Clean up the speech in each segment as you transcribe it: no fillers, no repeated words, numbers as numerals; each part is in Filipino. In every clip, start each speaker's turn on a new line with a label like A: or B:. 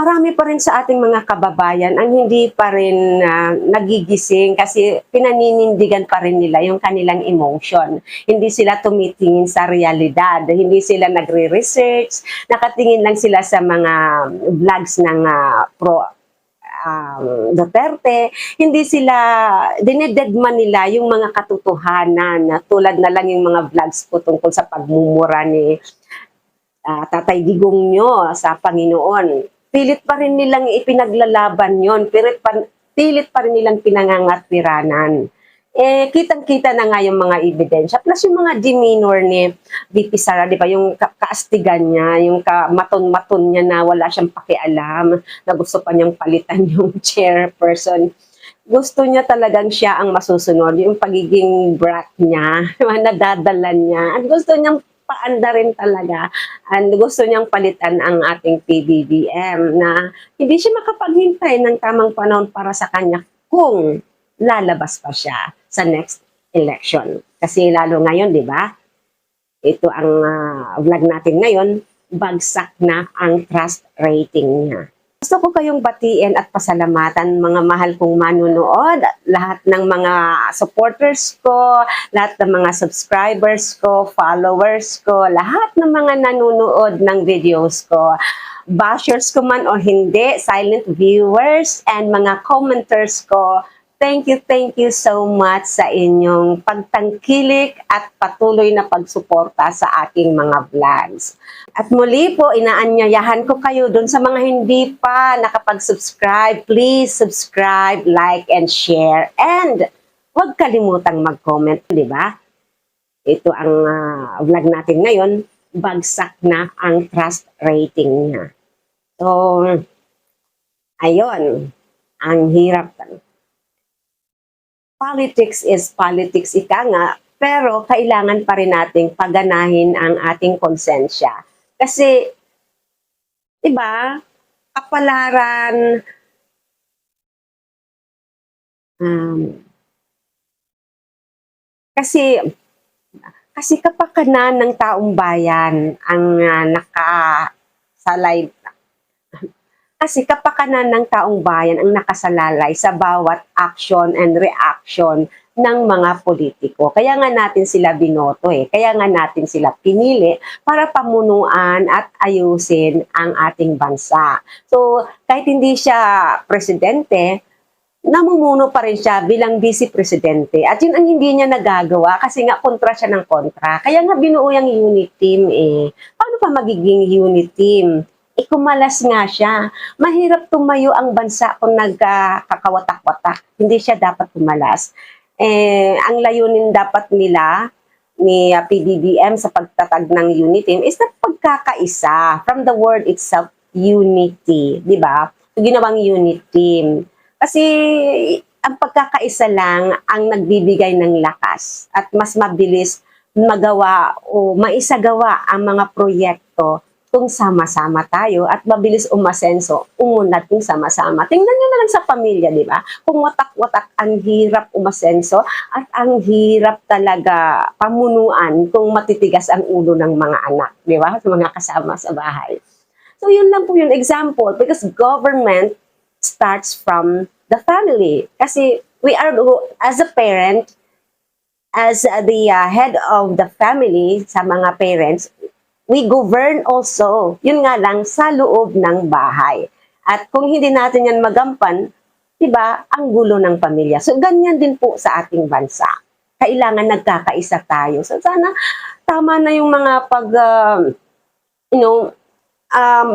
A: marami pa rin sa ating mga kababayan ang hindi pa rin nagigising kasi pinaninindigan pa rin nila yung kanilang emotion. Hindi sila tumitingin sa realidad, hindi sila nagre-research, nakatingin lang sila sa mga vlogs ng Duterte, hindi sila, dinededman nila yung mga katotohanan, tulad na lang yung mga vlogs po tungkol sa pagmumura ni Tatay Digong nyo sa Panginoon. Pilit pa rin nilang ipinaglalaban yon, pilit pa rin nilang pinangangatwiranan. Kitang-kita na nga yung mga ebidensya. Plus yung mga demeanor ni VP Sara, di ba? Yung kaastigan niya, yung maton-maton niya na wala siyang pakialam, na gusto pa niyang palitan yung chairperson. Gusto niya talagang siya ang masusunod, yung pagiging brat niya, nadadala niya. At gusto niyang paanda rin talaga. And gusto niyang palitan ang ating PBBM na hindi siya makapaghintay ng tamang panahon para sa kanya kung lalabas pa siya sa next election. Kasi lalo ngayon, di ba? Ito ang vlog natin ngayon, bagsak na ang trust rating niya. Gusto ko kayong batiin at pasalamatan, mga mahal kong manunood, lahat ng mga supporters ko, lahat ng mga subscribers ko, followers ko, lahat ng mga nanonood ng videos ko. Bashers ko man o hindi, silent viewers, and mga commenters ko, thank you so much sa inyong pagtangkilik at patuloy na pagsuporta sa aking mga vlogs. At muli po, inaanyayahan ko kayo doon sa mga hindi pa nakapag-subscribe. Please subscribe, like, and share. And huwag kalimutang mag-comment, di ba? Ito ang vlog natin ngayon. Bagsak na ang trust rating niya. So, ayun. Ang hirap. Politics is politics, ika nga, pero kailangan pa rin nating paganahin ang ating konsensya. Kasi, diba, kapalaran, kasi kapakanan ng taong bayan ang nakasalay, kasi kapakanan ng taong bayan ang nakasalalay sa bawat action and reaction ng mga politiko. Kaya nga natin sila binoto Kaya nga natin sila pinili para pamunuan at ayusin ang ating bansa. So, kahit hindi siya presidente, namumuno pa rin siya bilang vice-presidente. At yun ang hindi niya nagagawa kasi nga kontra siya ng kontra. Kaya nga binuo yung unit team Paano pa magiging unit team? Kumalas nga siya. Mahirap tumayo ang bansa kung nagkakawatak-watak. Hindi siya dapat kumalas. Ang layunin dapat nila ni PBBM sa pagtatag ng unit team is na pagkakaisa. From the word itself, unity. Diba? Ginawang unit team. Kasi ang pagkakaisa lang ang nagbibigay ng lakas at mas mabilis magawa o maisagawa ang mga proyekto kung sama-sama tayo at mabilis umasenso, umunlad kung sama-sama. Tingnan nyo na lang sa pamilya, di ba? Kung watak-watak, ang hirap umasenso at ang hirap talaga pamunuan kung matitigas ang ulo ng mga anak, di ba? Sa mga kasama sa bahay. So yun lang po yung example because government starts from the family. Kasi we are, as a parent, as the head of the family, sa mga parents, we govern also. Yun nga lang, sa loob ng bahay. At kung hindi natin yan magampan, diba, ang gulo ng pamilya. So, ganyan din po sa ating bansa. Kailangan nagkakaisa tayo. So, sana tama na yung mga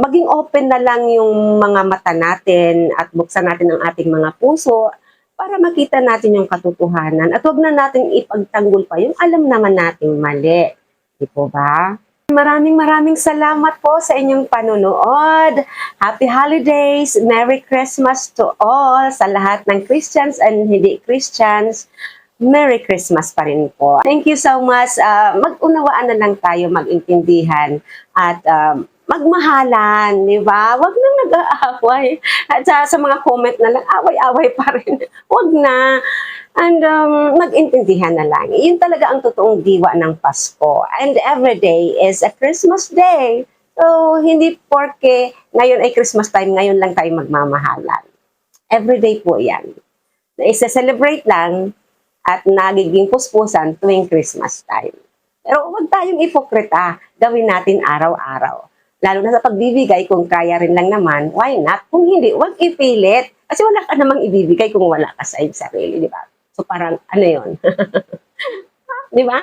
A: maging open na lang yung mga mata natin at buksan natin ang ating mga puso para makita natin yung katotohanan. At huwag na natin ipagtanggol pa yung alam naman nating mali. Di po ba? Maraming salamat po sa inyong panunood. Happy holidays, Merry Christmas to all, sa lahat ng Christians and hindi Christians. Merry Christmas pa rin po. Thank you so much. Mag-unawaan na lang tayo, mag-intindihan at magmahalan, di ba? Huwag na nag-aaway. At sa mga comment na lang, away-away pa rin. Huwag na. And mag-intindihan na lang. Yun talaga ang totoong diwa ng Pasko. And every day is a Christmas day. So, hindi porke ngayon ay Christmas time, ngayon lang tayo magmamahalan. Everyday po yan. Na isa-celebrate lang at nagiging puspusan tuwing Christmas time. Pero huwag tayong ipokrita, gawin natin araw-araw. Lalo na sa pagbibigay, kung kaya rin lang naman, why not? Kung hindi, huwag ipilit. Kasi wala ka namang ibibigay kung wala ka sa iyong sarili, di ba? So parang, ano yun? Di ba?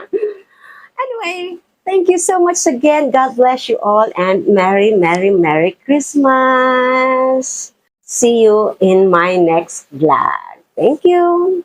A: Anyway, thank you so much again. God bless you all and Merry, Merry, Merry Christmas. See you in my next vlog. Thank you.